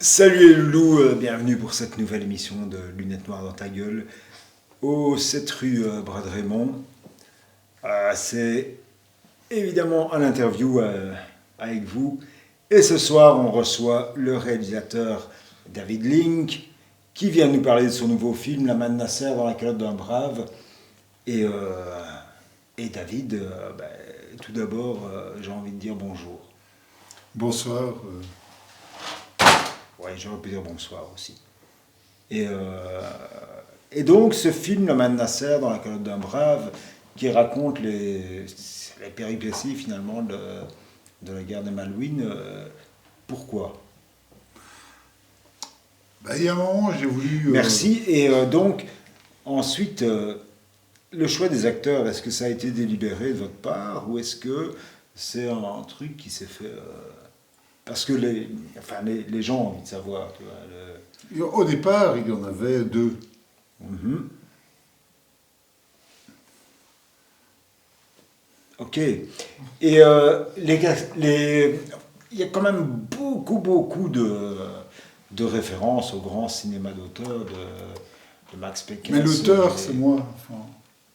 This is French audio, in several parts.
Salut les loulous, bienvenue pour cette nouvelle émission de Lunettes Noires dans ta gueule au 7 rue Bras de Raymond. C'est évidemment un interview avec vous et ce soir on reçoit le réalisateur David Link qui vient nous parler de son nouveau film La Manne Nasser dans la calotte d'un brave et, euh, et David, tout d'abord j'ai envie de dire bonjour. Bonsoir. Ouais, j'aurais pu dire bonsoir aussi. Et, euh, et donc, ce film, La Manne Nasser, dans la calotte d'un brave, qui raconte les péripéties finalement de la guerre des Malouines, pourquoi? Il y a un moment, j'ai voulu. Merci. Donc, ensuite, le choix des acteurs, est-ce que ça a été délibéré de votre part ou est-ce que c'est un truc qui s'est fait. Parce que les gens ont envie de savoir, tu vois. Au départ, il y en avait deux. Mhm. Ok. Et il y a quand même beaucoup de références au grand cinéma d'auteur de Max Pékin. Mais l'auteur, c'est moi. Enfin,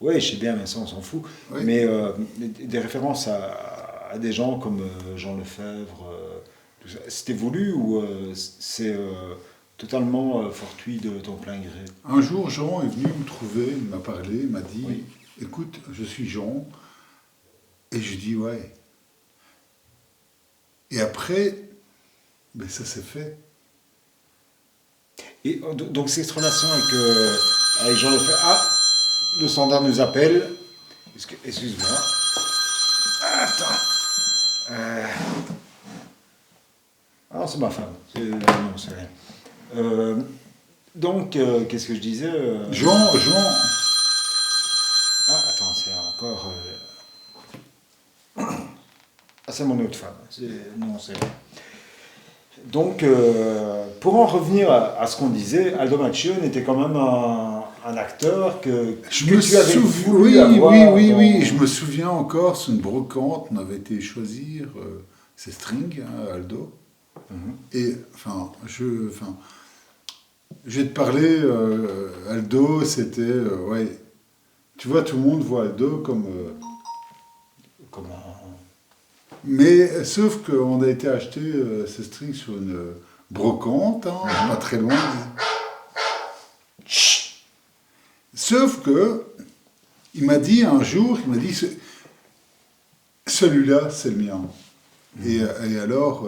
Oui, je sais bien, mais ça, on s'en fout. oui. Mais des références à des gens comme Jean Lefebvre, tout ça. C'était voulu ou c'est totalement fortuit de ton plein gré? Un jour, Jean est venu me trouver, il m'a parlé, il m'a dit Oui. écoute, je suis Jean. Et je dis ouais. Et après, ça s'est fait. Et donc cette relation avec Jean Lefebvre. Ah, le standard nous appelle. Excuse-moi. Attends. Ah, c'est ma femme. Non, c'est rien. Donc, qu'est-ce que je disais Jean, Ah, attends, c'est encore. Ah, c'est mon autre femme. Non, c'est rien. Donc, pour en revenir à ce qu'on disait, Aldo Macione était quand même un acteur que tu avais voulu oui, avoir oui, je me souviens encore, c'est une brocante, on avait été choisir ses strings, hein, Aldo. Mhm. Et je vais te parler, Aldo, c'était, ouais, tu vois, tout le monde voit Aldo comme... Comment. mais sauf qu'on a été acheter ces strings sur une brocante, hein, pas très loin. Sauf que, il m'a dit un jour, il m'a dit, celui-là, c'est le mien. Et alors,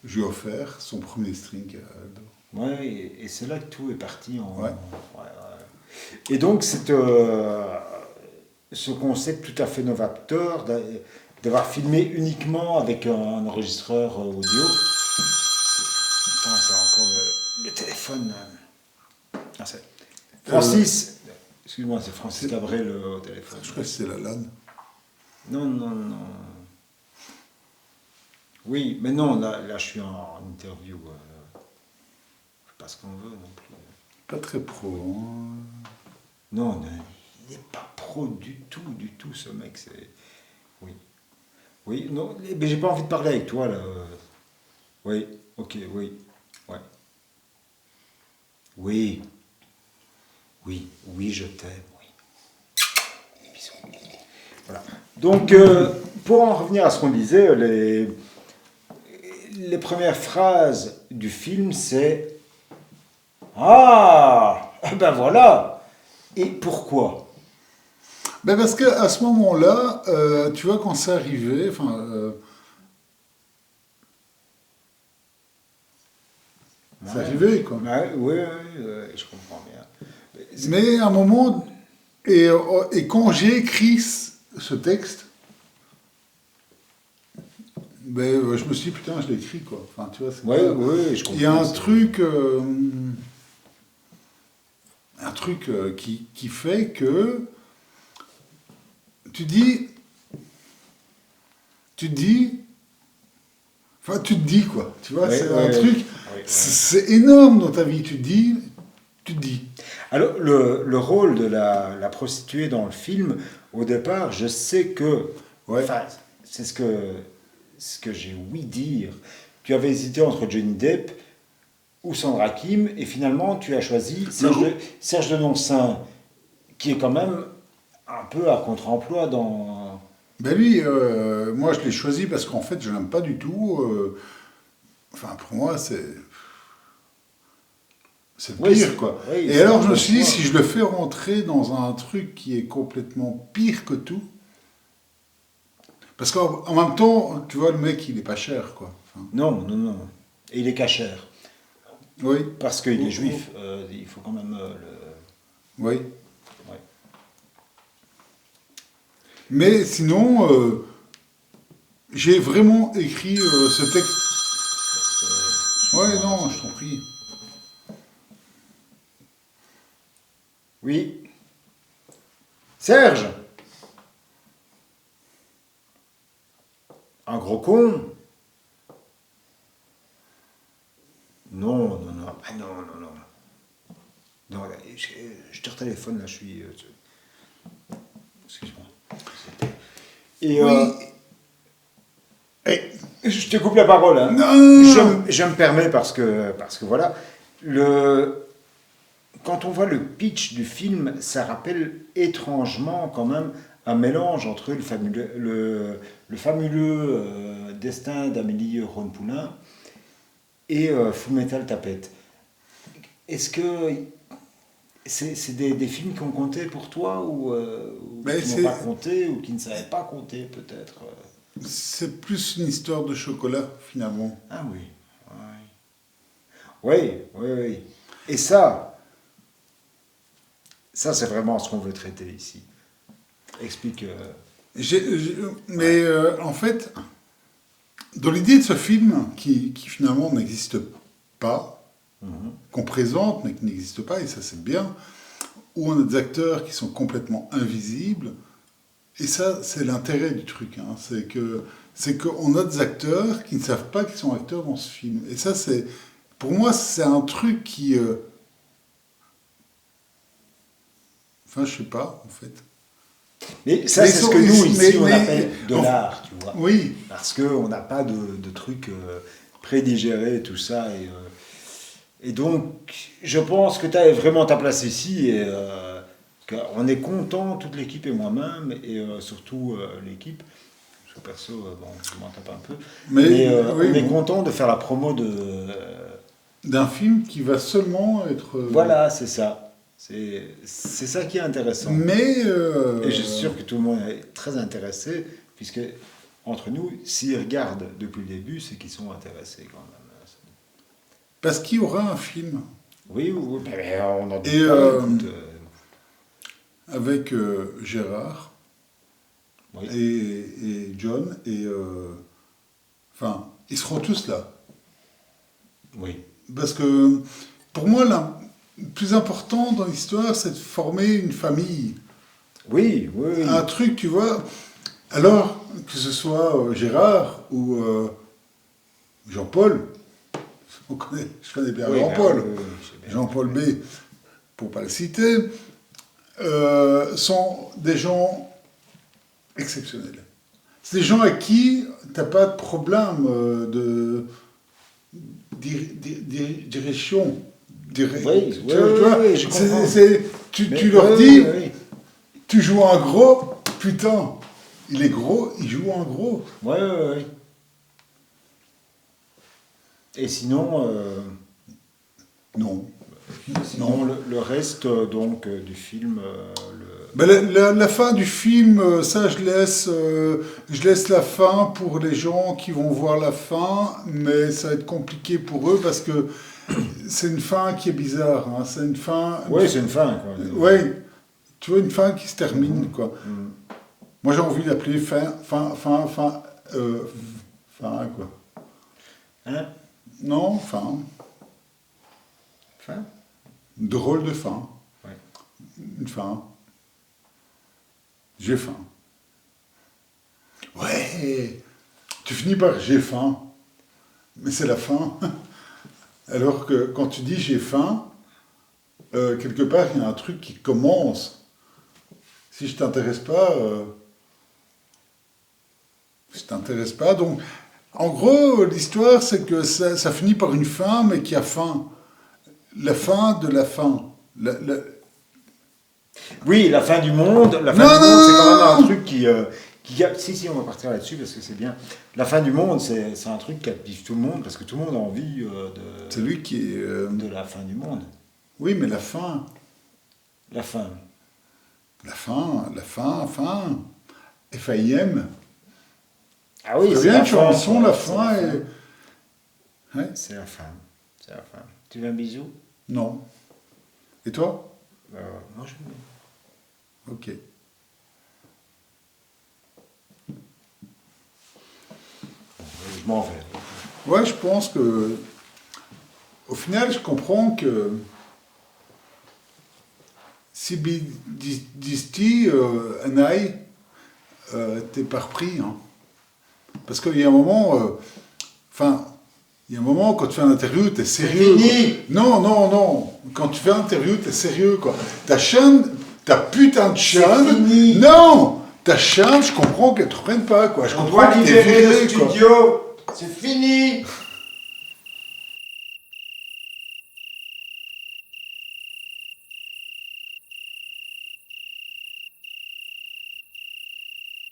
je lui ai offert son premier string à Aldo. Ouais, et c'est là que tout est parti en. Ouais. Ouais. Et donc, ce concept tout à fait novateur d'avoir filmé uniquement avec un enregistreur audio. Attends, c'est encore le téléphone. Ah, Francis, excuse-moi, c'est Francis Cabrel au téléphone. Je crois que c'est la LAN. Non. Oui, mais non, là je suis en interview. C'est pas ce qu'on veut non plus. Pas très pro. Hein. Non, il n'est pas pro du tout, ce mec. Oui. Oui, non, mais j'ai pas envie de parler avec toi, là. Oui, ok, oui. Ouais. Oui. Oui, je t'aime, oui. Bisous. Voilà. Donc, pour en revenir à ce qu'on disait, les premières phrases du film, c'est Ah, ben voilà. Et pourquoi? Parce qu'à ce moment-là, tu vois, quand c'est arrivé, c'est arrivé, quoi. Ouais, oui, je comprends bien. Mais à un moment, et quand j'ai écrit ce texte, je me suis dit, putain, je l'ai écrit, quoi. Enfin, tu vois, c'est Oui, pas... oui, je comprends. Il y a un truc qui fait que tu te dis, enfin, tu te dis, quoi. Tu vois, Oui, c'est oui, un oui. truc, Oui. c'est énorme dans ta vie. Tu te dis. Alors, le rôle de la prostituée dans le film, au départ, je sais que. Ouais. Enfin, c'est ce que j'ai ouï dire. Tu avais hésité entre Johnny Depp ou Sandra Kim, et finalement tu as choisi Le- Serge Denoncourt, qui est quand même un peu à contre-emploi dans... Ben lui, moi je l'ai choisi parce qu'en fait je l'aime pas du tout. Enfin pour moi c'est le Oui, pire quoi. oui, Et c'est alors un je me bon suis dit choix. si je le fais rentrer dans un truc qui est complètement pire que tout, parce qu'en même temps tu vois le mec il est pas cher quoi. Enfin, Non, non, non. Et il est cachère, oui, parce qu'il est Oh, oh, juif, il faut quand même oui. ouais. Mais sinon j'ai vraiment écrit ce texte. Ouais Excuse-moi, non je t'en prie. Oui. Serge! Un gros con? Non, non, non. Ah non, non, non. Non, là, je te retéléphone, là, je suis... excuse-moi. Et Oui. Eh, je te coupe la parole, hein. non. Je me permets parce que voilà, quand on voit le pitch du film, ça rappelle étrangement quand même un mélange entre le fameux destin d'Amélie Rhône-Poulain et Full Metal Tapette. Est-ce que c'est des films qui ont compté pour toi ou Mais qui n'ont pas compté ou qui ne savaient pas compter peut-être c'est plus une histoire de chocolat finalement. Ah oui, oui, oui, oui, oui. Et ça c'est vraiment ce qu'on veut traiter ici. Explique. Mais en fait, dans l'idée de ce film qui finalement n'existe pas, Mhm. qu'on présente mais qui n'existe pas, et ça c'est bien, où on a des acteurs qui sont complètement invisibles, et ça c'est l'intérêt du truc, hein, c'est qu'on a des acteurs qui ne savent pas qu'ils sont acteurs dans ce film. Et ça c'est, pour moi c'est un truc qui, enfin je sais pas en fait. Mais ça, Mais c'est ce que nous, ici, on mais- appelle de en- l'art, tu vois. oui, Parce qu'on n'a pas de trucs prédigérés, tout ça. Et donc, je pense que tu as vraiment ta place ici. Et on est content, toute l'équipe et moi-même, et surtout l'équipe. Parce que perso, bon, je m'en tape un peu. Mais oui, on est bon. content de faire la promo de. D'un film qui va seulement être. Voilà, c'est ça. C'est ça qui est intéressant. Mais. Et je suis sûr que tout le monde est très intéressé, puisque entre nous, s'ils regardent depuis le début, c'est qu'ils sont intéressés quand même. Parce qu'il y aura un film Oui, oui, oui, mais on n'en doute Et, pas. Écoute, avec Gérard oui. et John. Et. Enfin, ils seront tous là. Oui. Parce que pour moi, le plus important dans l'histoire, c'est de former une famille. Oui, oui, oui. Un truc, tu vois. Alors, que ce soit Gérard ou Jean-Paul, je connais bien Oui, Jean-Paul, oui, oui, c'est bien. Jean-Paul B, pour pas le citer, sont des gens exceptionnels. C'est des gens à qui tu n'as pas de problème de direction. Oui, oui, Tu oui, vois, oui, je comprends. tu Mais- leur oui, dis, oui, oui. tu joues un gros, putain, il est gros, il joue un gros. Oui, oui, oui. Et sinon, Non. sinon le reste donc du film, Ben, la fin du film, ça je laisse la fin pour les gens qui vont voir la fin, mais ça va être compliqué pour eux parce que c'est une fin qui est bizarre. Hein. C'est une fin. oui, c'est une fin, quoi. Ouais, tu vois, une fin qui se termine, quoi. Mm. Moi j'ai envie d'appeler fin, quoi. Hein? Non, fin. Fin? Drôle de fin. Ouais. Une fin. J'ai faim. Ouais, tu finis par j'ai faim, mais c'est la fin. Alors que quand tu dis j'ai faim, quelque part il y a un truc qui commence. Si je t'intéresse pas, je t'intéresse pas. Donc, en gros, l'histoire c'est que ça finit par une fin, mais qui a faim. la fin de la fin. Oui, la fin du monde. La fin Non, du monde, c'est quand même non. un truc qui si, on va partir là-dessus parce que c'est bien. La fin du monde, c'est un truc qui captive tout le monde parce que tout le monde a envie C'est lui qui est... de la fin du monde. Oui, mais la fin. La fin. La fin. F-A-I-M. Ah oui, C'est c'est bien la une fin. chanson, la C'est fin la est... fin. Ouais. C'est la fin. C'est la fin. Tu veux un bisou? Non. Et toi? Moi, je... Ok. Je m'en vais. Ouais, je pense que... Au final, je comprends que... Si disent-ils, Anaï, t'es pas repris. Hein. Parce qu'il y a un moment... il y a un moment, quand tu fais une interview, t'es sérieux. C'est fini. Non. Quand tu fais une interview, t'es sérieux, quoi. Ta chaîne, ta putain de chaîne... C'est fini. Non. Ta chaîne, je comprends qu'elle te reprenne pas, quoi. Je On comprends doit que t'es libérer le viré, quoi. studio. C'est fini.